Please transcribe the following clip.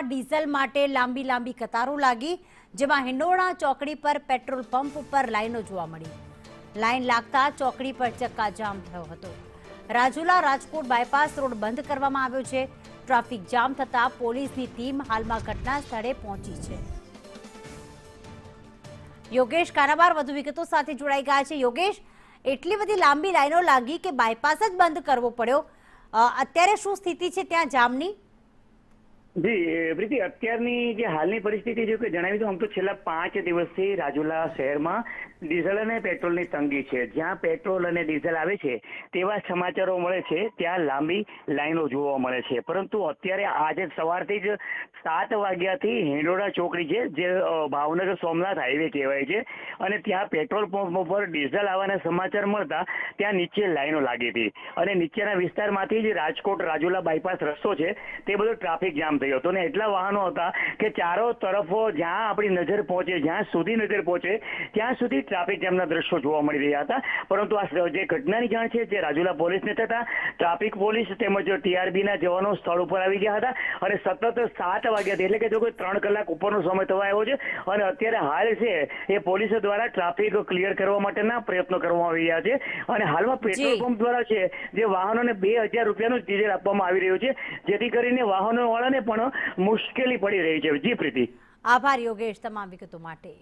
શહેરમાં ડીઝલ માટે લાંબી લાંબી કતારો લાગી, જેમાં હિંડોળા ચોકડી પર પેટ્રોલ પંપ ઉપર લાઈનો જોવા મળી. લાઈન લાગતા ચોકડી પર ચક્કાજામ થયો હતો. રાજુલા રાજકોટ બાયપાસ રોડ બંધ કરવામાં આવ્યો છે. ટ્રાફિક જામ થતા પોલીસની ટીમ હાલમાં ઘટના સ્થળે પહોંચી છે. યોગેશ કારાબાર વધુ વિગતો સાથે જોડાઈ ગયા છે. યોગેશ, એટલી બધી લાંબી લાઈનો લાગી કે બાયપાસ જ બંધ કરવો પડ્યો. અત્યારે શું સ્થિતિ છે ત્યાં જામની? જી પ્રીતિ, અત્યારની જે હાલની પરિસ્થિતિ છે કે જણાવી દઉં, આમ તો છેલ્લા 5 દિવસથી રાજુલા શહેરમાં ડીઝલ અને પેટ્રોલની તંગી છે. જ્યાં પેટ્રોલ અને ડીઝલ આવે છે તેવા સમાચારો મળે છે, ત્યાં લાંબી લાઈનો જોવા મળે છે. પરંતુ અત્યારે આજે સવારથી જ 7 વાગ્યાથી હિંડોળા ચોકડી છે, જે ભાવનગર સોમનાથ હાઈવે કહેવાય છે, અને ત્યાં પેટ્રોલ પંપ પર ડીઝલ આવવાના સમાચાર મળતા ત્યાં નીચે લાઈનો લાગી હતી. અને નીચેના વિસ્તારમાંથી જ રાજકોટ રાજુલા બાયપાસ રસ્તો છે તે બધો ટ્રાફિક જામ થયો હતો ને એટલા વાહનો હતા કે ચારો તરફ જ્યાં આપણી નજર પહોંચે, જ્યાં સુધી નજર પહોંચે ત્યાં સુધી ટ્રાફિક જામના દ્રશ્યો જોવા મળી રહ્યા હતા. પરંતુ આ જે ઘટનાની જાણ છે જે રાજુલા પોલીસને થતા ટ્રાફિક પોલીસ તેમજ TRBના જવાનો સ્થળ ઉપર આવી ગયા હતા અને સતત 7 વાગ્યાથી, એટલે કે જો કોઈ 3 કલાક ઉપરનો સમય થવા આવ્યો છે અને અત્યારે હાલ છે એ પોલીસ દ્વારા ટ્રાફિક ક્લિયર કરવા માટેના પ્રયત્નો કરવામાં આવી રહ્યા છે. અને હાલમાં પેટ્રોલ પંપ દ્વારા છે જે વાહનોને 2000 રૂપિયાનું ડીઝલ આપવામાં આવી રહ્યું છે, જેથી કરીને વાહનો વાળાને પણ મુશ્કેલી પડી રહી છે. જી પ્રીતિ. આભાર યોગેશ તમામ વિગતો માટે.